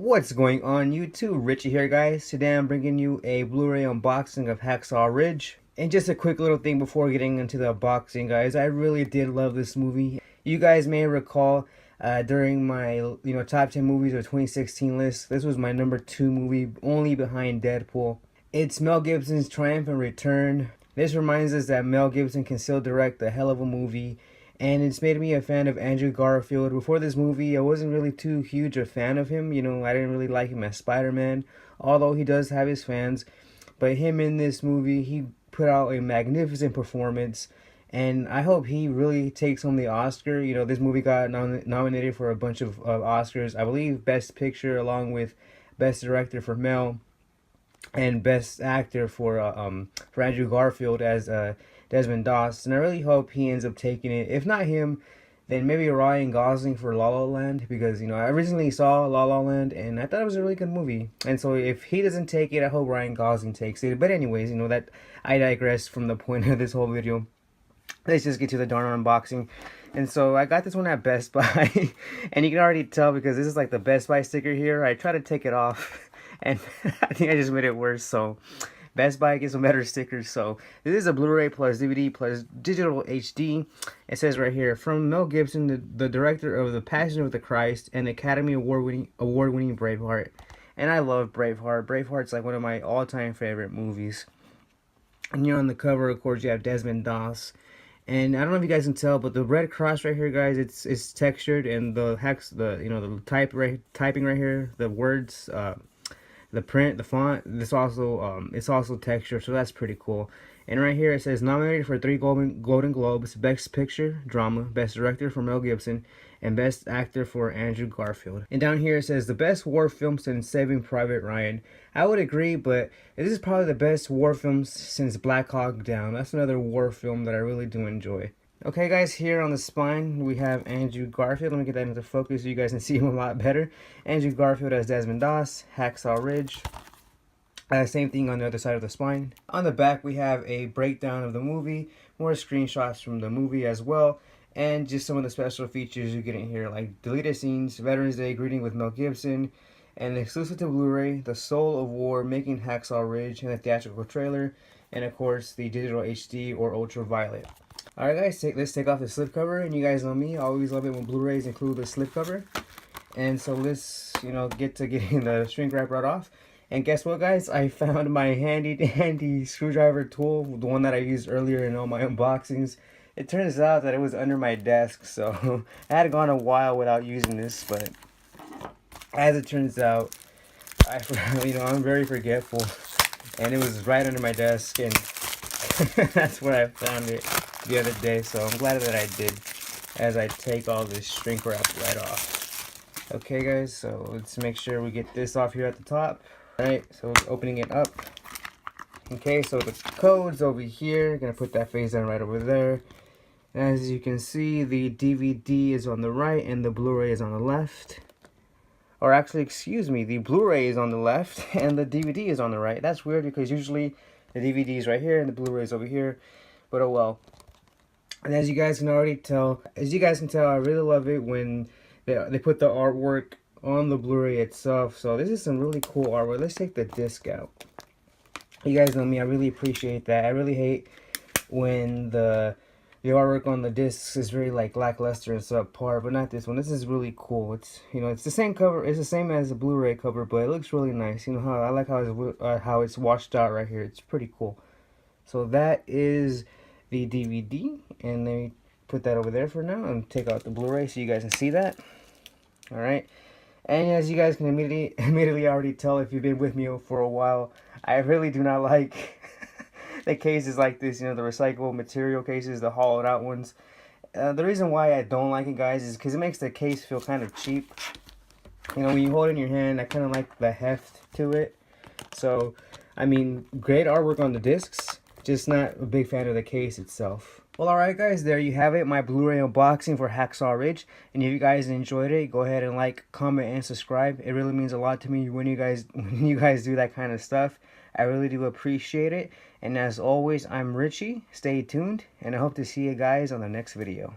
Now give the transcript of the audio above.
What's going on YouTube? Richie here, guys. Today I'm bringing you a Blu-ray unboxing of Hacksaw Ridge. And just a quick little thing before getting into the unboxing, guys. I really did love this movie. You guys may recall during my top 10 movies of 2016 list, this was my number 2 movie, only behind Deadpool. It's Mel Gibson's triumphant return. This reminds us that Mel Gibson can still direct a hell of a movie. And it's made me a fan of Andrew Garfield. Before this movie, I wasn't really too huge a fan of him. I didn't really like him as Spider-Man, although he does have his fans. But him in this movie, he put out a magnificent performance. And I hope he really takes home the Oscar. This movie got nominated for a bunch of Oscars. I believe Best Picture along with Best Director for Mel. And Best Actor for Andrew Garfield as Desmond Doss, and I really hope he ends up taking it. If not him, then maybe Ryan Gosling for La La Land, because I recently saw La La Land and I thought it was a really good movie. And so if he doesn't take it, I hope Ryan Gosling takes it. But anyways, that I digress from the point of this whole video. Let's just get to the darn unboxing. And so I got this one at Best Buy, and you can already tell because this is like the Best Buy sticker here. I tried to take it off, and I think I just made it worse. So Best Buy gets some better stickers. So this is a Blu-ray plus DVD plus digital HD. It says right here, from Mel Gibson, the director of The Passion of the Christ and Academy Award-winning Braveheart. And I love Braveheart. Braveheart's like one of my all-time favorite movies. And on the cover, of course, you have Desmond Doss. And I don't know if you guys can tell, but the red cross right here, guys, it's textured, and the typing right here, the words, the print, the font, it's also textured, so that's pretty cool. And right here it says nominated for 3 Golden Globes: Best Picture, Drama, Best Director for Mel Gibson, and Best Actor for Andrew Garfield. And down here it says the best war film since Saving Private Ryan. I would agree, but this is probably the best war film since Black Hawk Down. That's another war film that I really do enjoy. Okay, guys, here on the spine we have Andrew Garfield. Let me get that into focus so you guys can see him a lot better. Andrew Garfield as Desmond Doss, Hacksaw Ridge. Same thing on the other side of the spine. On the back we have a breakdown of the movie, more screenshots from the movie as well, and just some of the special features you get in here, like deleted scenes, Veterans Day greeting with Mel Gibson, and exclusive to Blu-ray, The Soul of War, Making Hacksaw Ridge, and the theatrical trailer, and of course the digital HD or ultraviolet. Alright guys, let's take off the slipcover, and you guys know me, I always love it when Blu-rays include the slipcover. And so let's, get to getting the shrink wrap right off. And guess what, guys? I found my handy screwdriver tool, the one that I used earlier in all my unboxings. It turns out that it was under my desk, so I had gone a while without using this, but as it turns out, I'm very forgetful, and it was right under my desk, and that's where I found it the other day, so I'm glad that I did, as I take all this shrink wrap right off. Okay guys, so let's make sure we get this off here at the top. Alright, so opening it up. Okay, so the code's over here. Gonna put that face down right over there. As you can see, the DVD is on the right and the Blu-ray is on the left. Or actually, excuse me, the Blu-ray is on the left and the DVD is on the right. That's weird because usually the DVD is right here and the Blu-ray is over here. But oh well. And as you guys can tell, I really love it when they put the artwork on the Blu-ray itself. So this is some really cool artwork. Let's take the disc out. You guys know me, I really appreciate that. I really hate when the artwork on the discs is very like lackluster and subpar, but not this one. This is really cool. It's it's the same cover. It's the same as the Blu-ray cover, but it looks really nice. How I like how it's washed out right here. It's pretty cool. So that is the DVD, and let me put that over there for now and take out the Blu-ray so you guys can see that. All right. And as you guys can immediately already tell if you've been with me for a while, I really do not like the cases like this, the recyclable material cases, the hollowed out ones. The reason why I don't like it, guys, is because it makes the case feel kind of cheap. When you hold it in your hand, I kind of like the heft to it. So, great artwork on the discs, just not a big fan of the case itself. Well, alright guys, there you have it, my Blu-ray unboxing for Hacksaw Ridge. And if you guys enjoyed it, go ahead and like, comment, and subscribe. It really means a lot to me when you guys do that kind of stuff. I really do appreciate it. And as always, I'm Richie. Stay tuned, and I hope to see you guys on the next video.